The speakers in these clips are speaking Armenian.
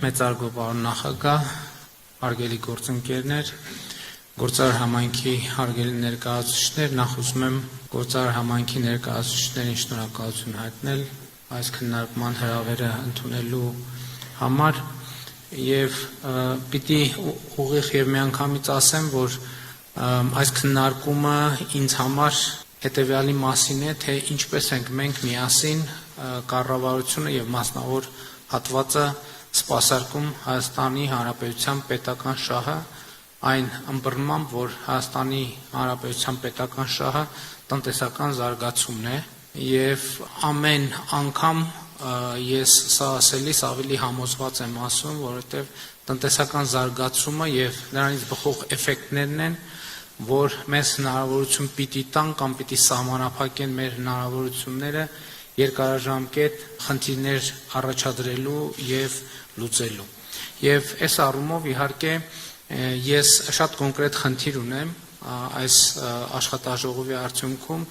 Մեծարգո պարոն նախագահ, հարգելի գործընկերներ, գործարար համայնքի հարգելի ներկայացուցիչներ, նախ ուզում եմ գործարար համայնքի ներկայացուցիչներին շնորհակալություն հայտնել այս քննարկման հրավերը ընդունելու համար եւ պիտի ուղիղ եւ միանգամից ասեմ, որ այս քննարկումը ինձ համար հետեւյալի մասին է, թե ինչպես ենք մենք միասին կառավարությունը եւ մասնավոր հատվածը սպասարկում Հայաստանի Հանրապետության պետական շահը այն ըմբռնմամբ, որ Հայաստանի Հանրապետության պետական շահը տնտեսական զարգացումն է եւ ամեն անգամ ես սա ասելիս ավելի համոզված եմ ասում, որովհետեւ տնտեսական զարգացումը եւ նրանից բխող էֆեկտներն են, որ մեզ հնարավորություն պիտի տան կամ պիտի սահմանափակեն մեր հնարավորությունները երկարաժամկետ խնդիրներ առաջադրելու եւ լուծելու։ Եվ այս առումով իհարկե ես շատ կոնկրետ խնդիր ունեմ այս աշխատաժողովի արդյունքում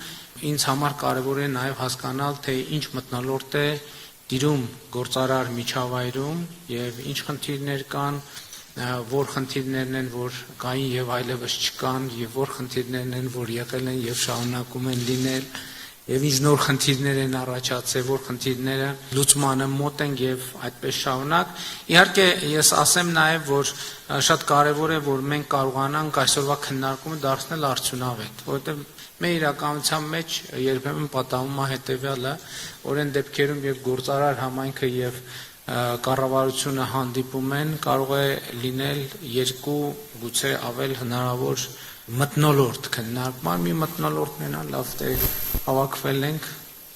ինձ համար կարևոր է նաև հասկանալ, թե ինչ մթնոլորտ է տիրում գործարար միջավայրում եւ ինչ խնդիրներ կան, որ խնդիրներն են, որ կային եւ այլևս չկան, եւ որ խնդիրներն են, որ եղել են եւ շարունակում են լինել, եւ ինչ նոր խնդիրներ են առաջացել, որ խնդիրները լուծմանը մոտ են եւ այդպես շարունակ։ Իհարկե ես ասեմ նաեւ, որ շատ կարեւոր է, որ մենք կարողանանք այսօրվա քննարկումը դարձնել արդյունավետ, որովհետեւ մեր իրականության մեջ երբեմն պատահում է հետեւյալը, որ այն դեպքերում, երբ գործարար համայնքը եւ կառավարությունը հանդիպում են, կարող է լինել երկու, գուցե ավել հնարավոր մթնոլորտ քննարկման, մի մթնոլորտն է, լավ թե հավաքվել ենք,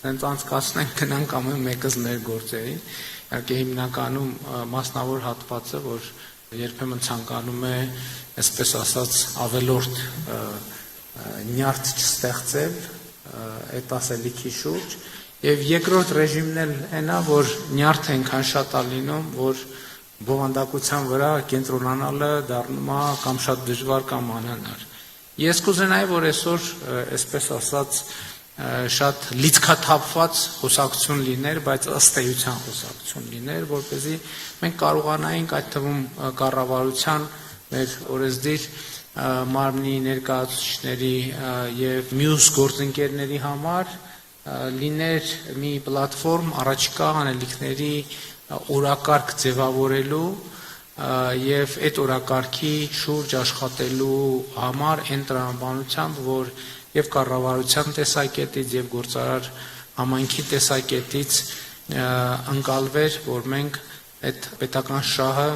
հենց անցկացնենք, գնանք ամեն մեկս մեր գործերին, իհարկե հիմնականում մասնավոր հատվածը, որ երբեմն ցանկանում է, այսպես ասած, ավելորդ նյարդ չստեղծել այդ ասելիքի շուրջ, եւ երկրորդ ռեժիմն էլ է, որ նյարդը այնքան շատ է լինում, որ բովանդակության վրա կենտրոնանալը դառնում է կամ շատ դժվար կամ անհնար։ Ես կուզենայի, որ այսօր, այսպես ասած, շատ լիցքաթափված խոսակցություն լիներ, բայց ըստ էության խոսակցություն լիներ, որպեսզի մենք կարողանայինք այդ թվում կառավարության մեր օրեսդիր մարմնի ներկայացուցիչների եւ մյուս գործընկերների համար լիներ մի պլատֆորմ առաջիկա անելիքների օրակարգ ձևավորելու եւ այդ օրակարգի շուրջ աշխատելու համար այն տրամաբանությամբ, որ եւ կառավարության տեսակետից եւ գործարար համայնքի տեսակետից ընկալվեր, որ մենք այդ պետական շահը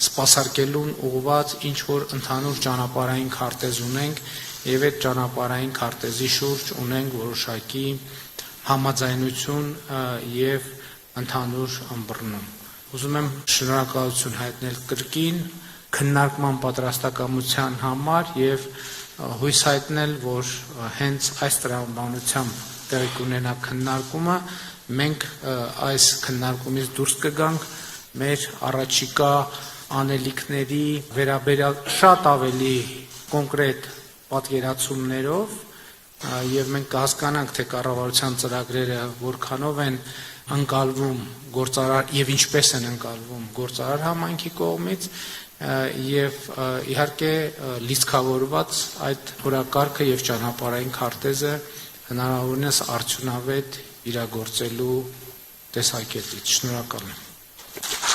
սպասարկելուն ուղղված ինչ որ ընդհանուր ճանապարհային քարտեզ ունենք եւ այդ ճանապարհային քարտեզի շուրջ ունենք որոշակի համաձայնություն եւ ընդհանուր ըմբռնում։ Ուզում եմ շնորհակալություն հայտնել կրկին քննարկման պատրաստակամության համար եւ հույս հայտնել, որ հենց այս տրամաբանությամբ տեղի կունենա քննարկումը, մենք այս քննարկումից դուրս կգանք մեր առաջիկա անելիքների վերաբերյալ շատ ավելի կոնկրետ պատկերացումներով եւ մենք կհասկանանք, թե կառավարության ծրագրերը որքանով են ընկալվում գործարար եւ ինչպես են ընկալվում գործարար համայնքի կողմից եւ իհարկե լիցքավորված այդ օրակարգը եւ ճանապարհային քարտեզը հնարավորինս արդյունավետ իրագործելու տեսակետից։ Շնորհակալ եմ։